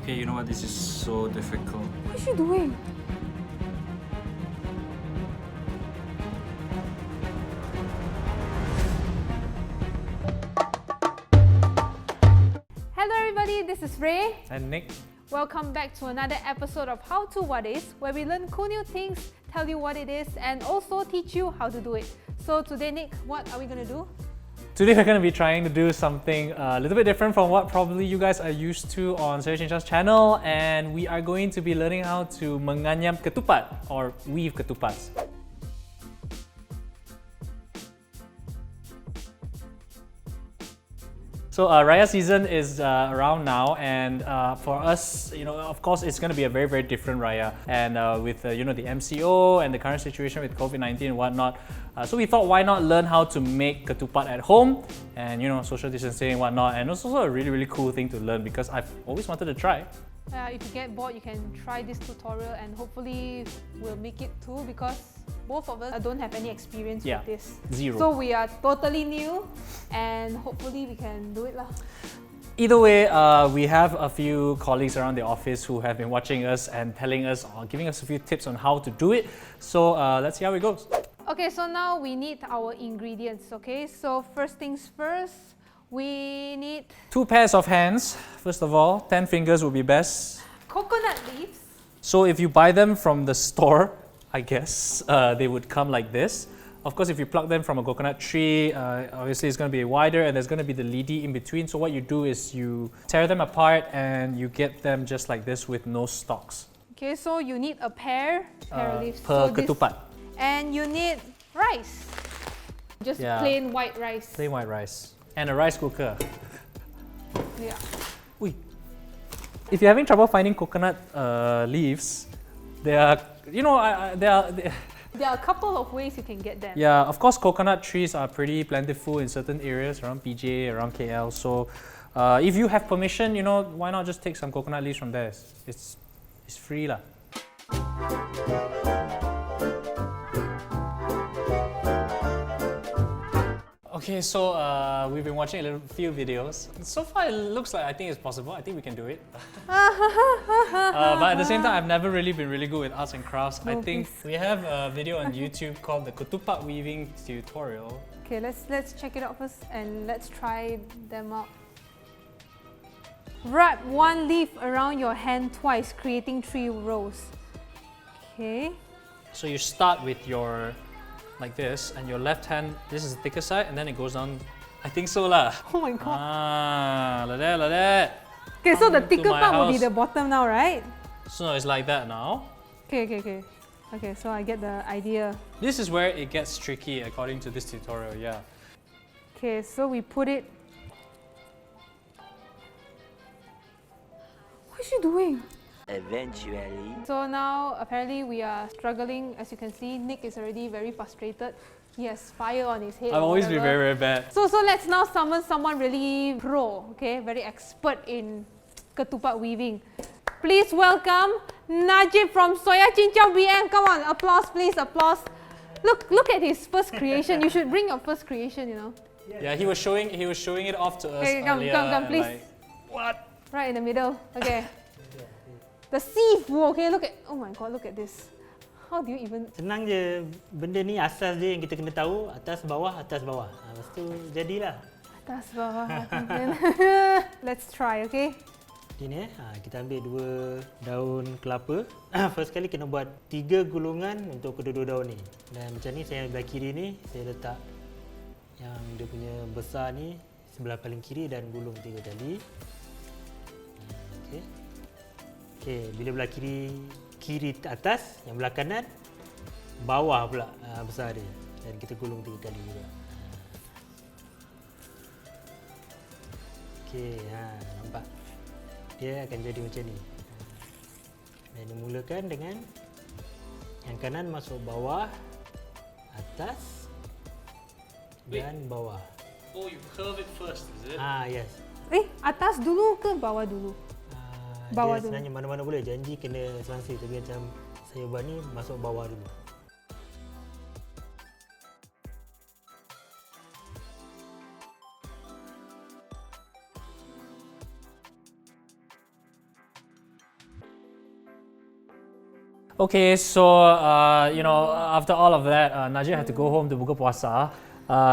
Okay, you know what? This is so difficult. What is she doing? Hello everybody, this is Ray. And Nick. Welcome back to another episode of How To What Is, where we learn cool new things, tell you what it is, and also teach you how to do it. So today, Nick, what are we going to do? Today we're going to be trying to do something a little bit different from what probably you guys are used to on SoyaCincau's channel, and we are going to be learning how to menganyam ketupat or weave ketupats. So Raya season is around now, and for us, of course, it's going to be a very, very different Raya. And with the MCO and the current situation with COVID-19 and whatnot, so we thought, why not learn how to make ketupat at home, and social distancing and whatnot. And it's also a really, really cool thing to learn because I've always wanted to try. If you get bored, you can try this tutorial, and hopefully we'll make it too, because both of us don't have any experience with this. Zero. So we are totally new, and hopefully we can do it lah. Either way, we have a few colleagues around the office who have been watching us and telling us or giving us a few tips on how to do it. So let's see how it goes. Okay, so now we need our ingredients, okay? So first things first, we need 2 pairs of hands, first of all. 10 fingers would be best. coconut leaves. So if you buy them from the store, I guess, they would come like this. Of course, if you pluck them from a coconut tree, obviously it's going to be wider and there's going to be the lidi in between. So what you do is you tear them apart and you get them just like this with no stalks. Okay, so you need a pair of leaves. Per ketupat. And you need rice. Just plain white rice. Plain white rice. And a rice cooker. Yeah. Ui. If you're having trouble finding coconut leaves, there are a couple of ways you can get them. Yeah, of course, coconut trees are pretty plentiful in certain areas around PJ, around KL. So, if you have permission, why not just take some coconut leaves from there? It's free lah. Okay, so we've been watching a few videos. So far, it looks like I think it's possible. I think we can do it. But at the same time, I've never really been really good with arts and crafts. I think we have a video on YouTube called the Ketupat weaving tutorial. Okay, let's check it out first and let's try them out. Wrap 1 leaf around your hand twice, creating 3 rows. Okay. So you start with your like this, and your left hand, this is the thicker side, and then it goes down. I think so lah. Oh my god. Like that. Okay, so the thicker part will be the bottom now, right? So it's like that now. Okay, so I get the idea. This is where it gets tricky according to this tutorial, yeah. Okay, so we put it... What is she doing? Eventually. So now, apparently we are struggling. As you can see, Nick is already very frustrated. He has fire on his head. I've always been very, very bad. So let's now summon someone really pro, okay? Very expert in ketupat weaving. Please welcome Najib from SoyaCincau BM. Come on, applause please, applause. Look at his first creation. You should bring your first creation, Yeah, he was showing it off to us earlier. Come, please. Like, what? Right in the middle. Okay. The sifu, okay, oh my god, look at this. How do you even... Senang je, benda ni asas je yang kita kena tahu, atas bawah. Lepas tu jadilah. Atas bawah. Let's try, okay? Ini kita ambil 2 daun kelapa. First kali kena buat 3 gulungan untuk kedua-dua daun ni. Dan macam ni, saya belah kiri ni, saya letak yang dia punya besar ni sebelah paling kiri dan gulung 3 kali. Okay, bila belah kiri atas, yang belah kanan bawah pula besar dia, dan kita gulung 3 kali juga. Okay, nampak dia akan jadi macam ni. Dan dimulakan dengan yang kanan masuk bawah, atas dan bawah. Oh, you curve it first, is it? Yes. Atas dulu ke bawah dulu? Bawah dulu. Sebenarnya mana-mana boleh, janji kena selangsir, tapi macam saya buat ni masuk bawah dulu. Okay, so after all of that, Najib had to go home to buka puasa.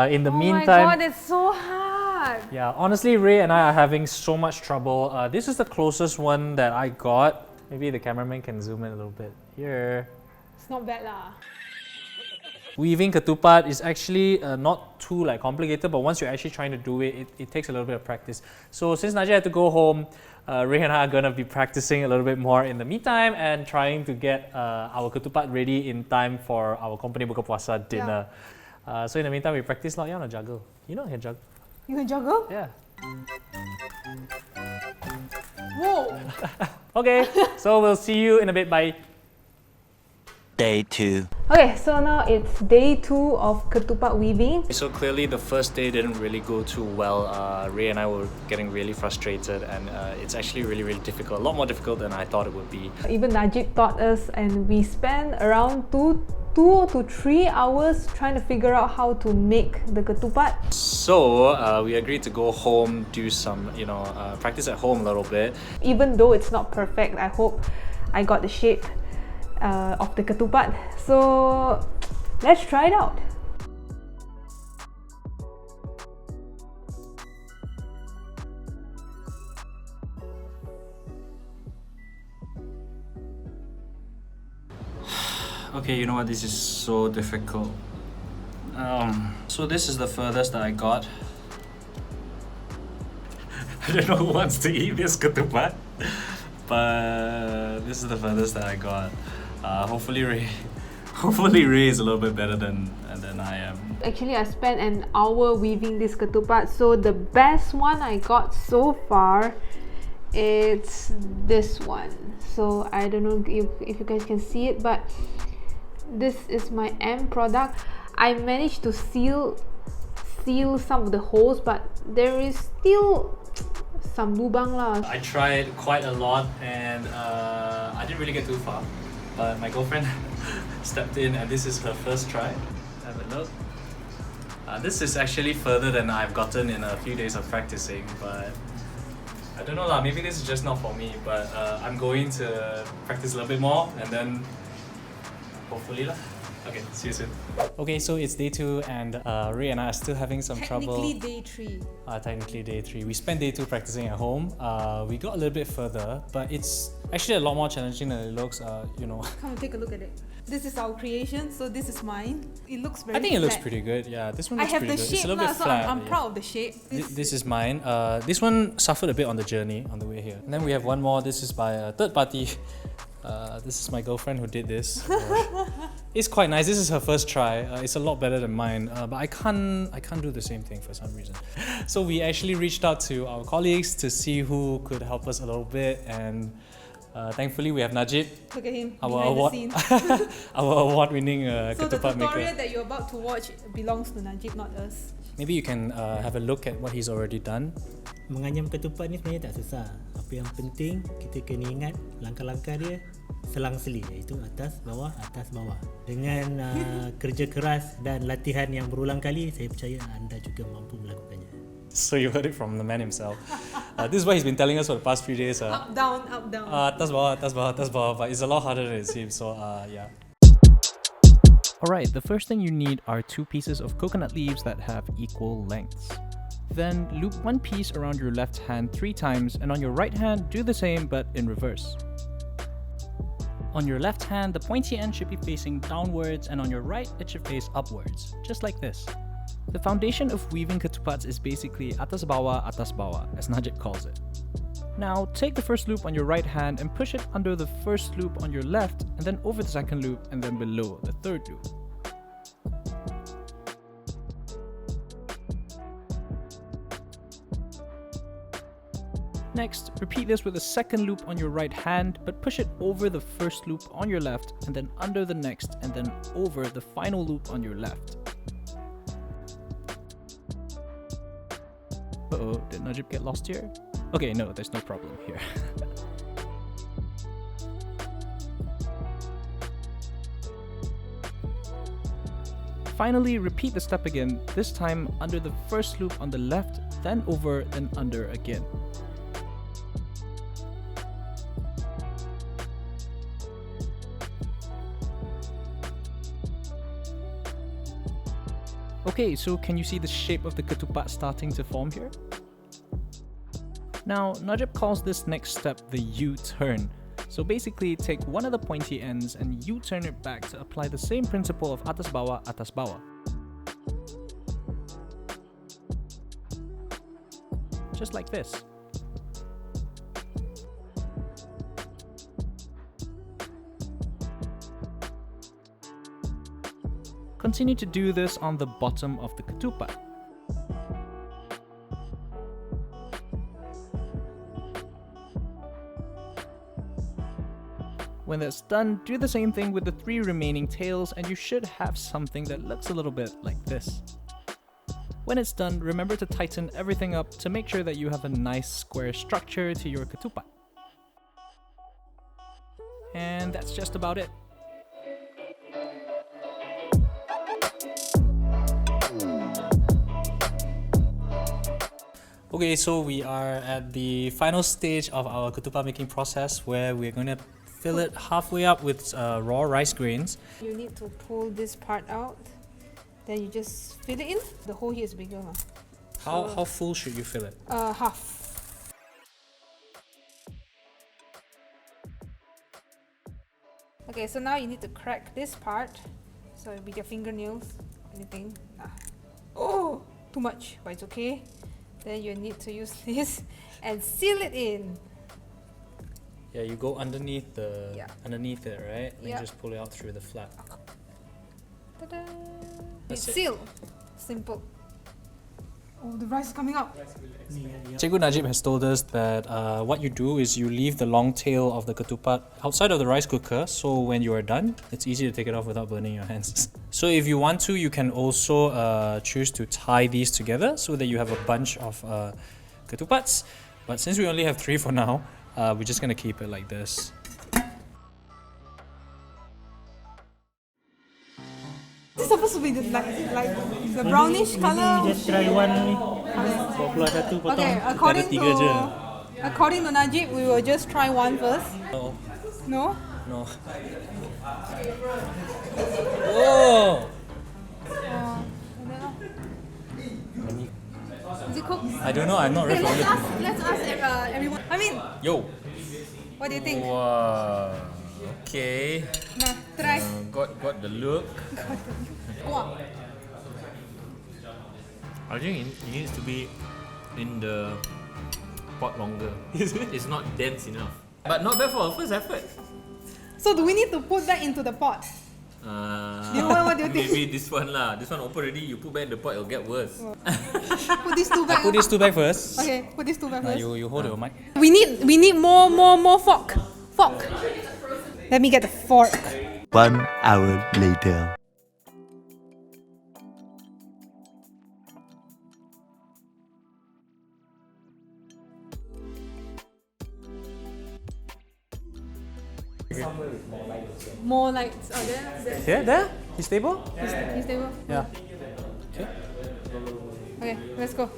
In the Oh meantime, my god, it's so hard. yeah, honestly, Ray and I are having so much trouble. This is the closest one that I got. Maybe the cameraman can zoom in a little bit. Here. It's not bad lah. Weaving ketupat is actually not too complicated, but once you're actually trying to do it, it takes a little bit of practice. So since Najib had to go home, Ray and I are going to be practicing a little bit more in the meantime and trying to get our ketupat ready in time for our company buka puasa dinner. So in the meantime, we practice like on a juggle. You know how to juggle? You can juggle? Yeah. Whoa! Okay, so we'll see you in a bit. Bye. Day 2. Okay, so now it's day 2 of ketupat weaving. So clearly the first day didn't really go too well. Ray and I were getting really frustrated, and it's actually really, really difficult. A lot more difficult than I thought it would be. Even Najib taught us, and we spent around 2 to 3 hours trying to figure out how to make the ketupat. So we agreed to go home, do some, practice at home a little bit. Even though it's not perfect, I hope I got the shape of the ketupat. So let's try it out. Okay, you know what? This is so difficult. So this is the furthest that I got. I don't know who wants to eat this ketupat, but this is the furthest that I got. Hopefully Ray is a little bit better than I am. Actually, I spent an hour weaving this ketupat. So the best one I got so far, it's this one. So I don't know if you guys can see it, but this is my end product. I managed to seal some of the holes, but there is still some lubang lah. I tried quite a lot and I didn't really get too far. But my girlfriend stepped in and this is her first try. Have a look. This is actually further than I've gotten in a few days of practicing, but I don't know lah, maybe this is just not for me, but I'm going to practice a little bit more and then hopefully lah. Okay, see you soon. Okay, so it's day 2 and Ray and I are still having some trouble. Technically day 3. Technically day 3. We spent day 2 practicing at home. We got a little bit further, but it's actually a lot more challenging than it looks, Come take a look at it. This is our creation, so this is mine. It looks very I think it looks flat. pretty good. Yeah, this one I looks have pretty the good. shape It's a little lah, bit so flat. I'm yeah. proud of the shape. This is mine. This one suffered a bit on the journey, on the way here. And then we have one more. This is by a third party. This is my girlfriend who did this. It's quite nice. This is her first try. It's a lot better than mine, but I can't do the same thing for some reason. So we actually reached out to our colleagues to see who could help us a little bit, and thankfully we have Najib, Look at him our behind award, the scenes. our award-winning So the ketupat tutorial maker. that you're about to watch belongs to Najib, not us. Maybe you can have a look at what he's already done. Menganyam ketupat ni sebenarnya tak susah. Apa yang penting kita kena ingat langkah-langkah dia selang-seli, iaitu atas bawah. Dengan kerja keras dan latihan yang berulang kali, saya percaya anda juga mampu melakukannya. So you heard it from the man himself. This is what he's been telling us for the past few days. Up, down, up, down. Atas bawah, but it's a lot harder than it seems. So yeah. Alright, the first thing you need are 2 pieces of coconut leaves that have equal lengths. Then loop one piece around your left hand 3 times, and on your right hand do the same but in reverse. On your left hand, the pointy end should be facing downwards, and on your right, it should face upwards, just like this. The foundation of weaving ketupats is basically atas bawah, as Najib calls it. Now, take the first loop on your right hand and push it under the first loop on your left, and then over the second loop, and then below the third loop. Next, repeat this with the second loop on your right hand, but push it over the first loop on your left, and then under the next, and then over the final loop on your left. Uh-oh, did Najib get lost here? Okay, no, there's no problem here. Finally, repeat the step again, this time under the first loop on the left, then over, then under again. Okay, so can you see the shape of the ketupat starting to form here? Now, Najib calls this next step the U-turn. So basically, take one of the pointy ends and U-turn it back to apply the same principle of atas bawah. Just like this. Continue to do this on the bottom of the ketupat. When that's done, do the same thing with the 3 remaining tails and you should have something that looks a little bit like this. When it's done, remember to tighten everything up to make sure that you have a nice square structure to your ketupat. And that's just about it. Okay, so we are at the final stage of our ketupat making process where we're going to fill it halfway up with raw rice grains. You need to pull this part out. Then you just fill it in. The hole here is bigger. How full should you fill it? Half. Okay, so now you need to crack this part. So with your fingernails, anything. Oh, too much, but it's okay. Then you need to use this and seal it in. Yeah, you go underneath underneath it, right? And Yeah. you just pull it out through the flap. Ta-da! That's It's it. sealed. Simple. Oh, the rice is coming out. Cikgu Najib has told us that what you do is you leave the long tail of the ketupat outside of the rice cooker, so when you are done, it's easy to take it off without burning your hands. So if you want to, you can also choose to tie these together so that you have a bunch of ketupats. But since we only have 3 for now, we're just gonna keep it like this. This is supposed to be like the brownish color. Just try one ni. Bawa keluar satu potong. Okay, according to Najib, we will just try one first. No. No? No. Oh! Is it cooked? I don't know, I'm not Okay, very familiar. let's ask everyone. I mean, Yo! what do you think? Wow. Okay. Nah, try. Got the look. Wow. I think it needs to be in the pot longer. It's not dense enough. But not bad for our first effort. So do we need to put that into the pot? What do you think? Maybe this one lah. This one open already. You put back in the pot, it'll get worse. Put these two back. Put these 2 back first. Okay, put these two back first. You hold your mic. We need more fork. Let me get the fork. 1 hour later. More lights. Oh, there. Yeah, there? His table? His table. Yeah. Okay, let's go.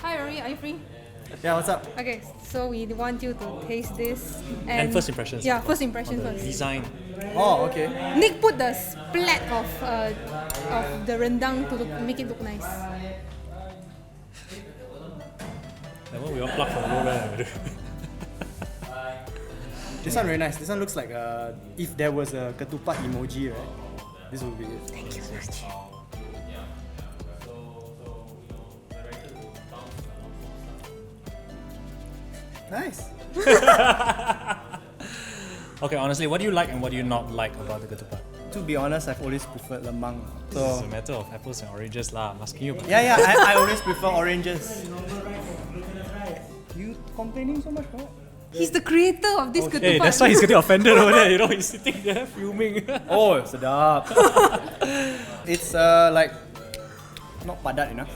Hi, Rory. Are you free? Yeah, what's up? Okay, so we want you to taste this And first impressions. Yeah, first impression The first. design. Oh, okay. Nick put the splat of the rendang to make it look nice. That one we all pluck from nowhere. This one very nice. This one looks like if there was a ketupat emoji, right? This would be it. Thank you so much. Nice. Okay, honestly, what do you like and what do you not like about the ketupat? To be honest, I've always preferred lemang. This is So a matter of apples and oranges lah. I'm asking you. yeah, I always prefer oranges. You complaining so much for what? He's the creator of this ketupat. Hey, that's why he's getting offended over there. You know, he's sitting there fuming. Oh, sedap. It's like not padat enough.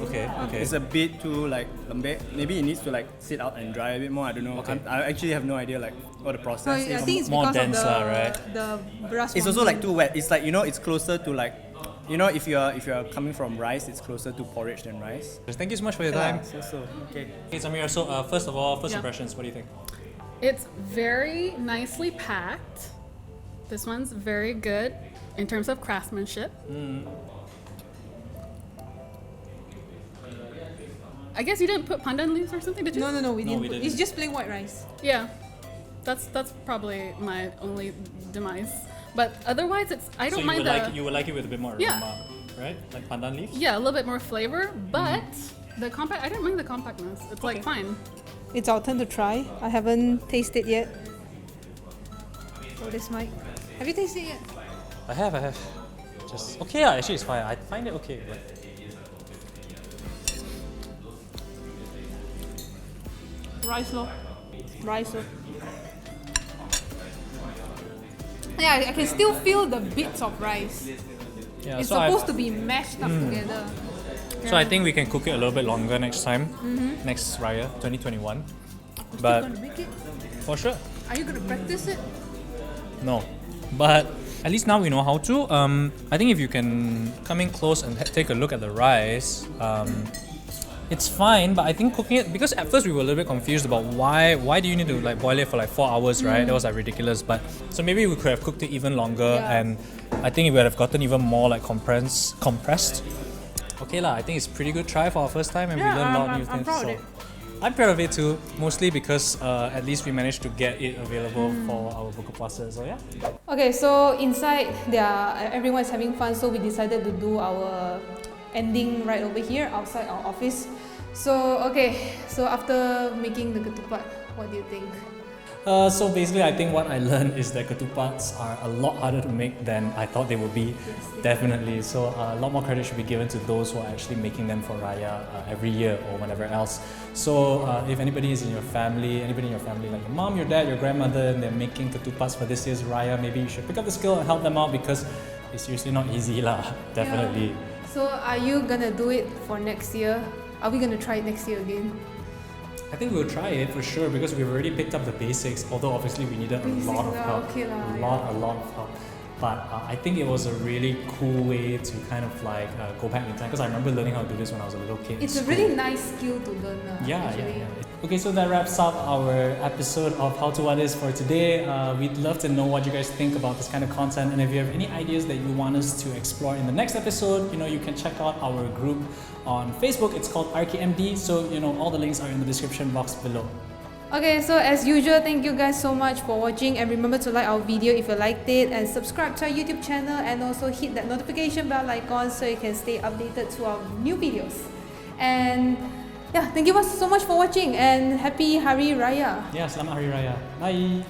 Okay. It's a bit too like lembek. Maybe it needs to like sit out and dry a bit more. I don't know. Okay. I actually have no idea like what the So process I is. think it's More because dense of lah, right? the brass. It's also like too wet. It's like, you know, it's closer to like, you know, if you're coming from rice, it's closer to porridge than rice. Thank you so much for your time. So okay. Hey, Samir, so first of all, first Yeah. impressions, what do you think? It's very nicely packed. This one's very good in terms of craftsmanship. I guess you didn't put pandan leaves or something, did you? No, we didn't. we didn't. It's just plain white rice. Yeah, that's probably my only demise. But otherwise, I don't mind you would like it with a bit more Yeah. aroma, right? Like pandan leaves? Yeah, a little bit more flavor, but the compact. I don't mind the compactness. It's like fine. It's our turn to try. I haven't tasted yet. Oh, this mic. Have you tasted yet? I have. Just okay. Yeah, actually, it's fine. I find it okay. But Rice loh. Yeah, I can still feel the bits of rice. yeah, It's so I- supposed to be mashed up together. So I think we can cook it a little bit longer next time, next Raya 2021. Still But gonna make it? for sure, Are you gonna practice it? no. But at least now we know how to. I think if you can come in close and take a look at the rice, it's fine. But I think cooking it, because at first we were a little bit confused about why do you need to like boil it for like 4 hours, right? That was like ridiculous. But so maybe we could have cooked it even longer, Yeah. and I think it would have gotten even more like compressed. Okay lah, I think it's pretty good try for our first time, and we learned a lot of new I'm things. proud of so it. I'm proud of it too, mostly because at least we managed to get it available for our buka puasa. So yeah. Okay, so inside everyone is having fun, so we decided to do our ending right over here outside our office. So after making the ketupat, what do you think? So basically, I think what I learned is that ketupats are a lot harder to make than I thought they would be. Definitely. So a lot more credit should be given to those who are actually making them for Raya every year or whenever else. So if anybody is in your family, like your mom, your dad, your grandmother, and they're making ketupats for this year's Raya, maybe you should pick up the skill and help them out, because it's seriously not easy lah. Definitely. So are you gonna do it for next year? Are we gonna try it next year again? I think we'll try it for sure, because we've already picked up the basics, although obviously we needed a lot of help. Okay lah, A lot of help. But I think it was a really cool way to kind of like go back in time, because I remember learning how to do this when I was a little kid. in It's a school. really nice skill to learn. Yeah. Actually. Okay, so that wraps up our episode of How to What Is for today. We'd love to know what you guys think about this kind of content, and if you have any ideas that you want us to explore in the next episode, you can check out our group on Facebook. It's called RKMD, so all the links are in the description box below. Okay, so as usual, thank you guys so much for watching, and remember to like our video if you liked it, and subscribe to our YouTube channel, and also hit that notification bell icon so you can stay updated to our new videos. And yeah, thank you so much for watching, and happy Hari Raya. Yeah, Selamat Hari Raya. Bye.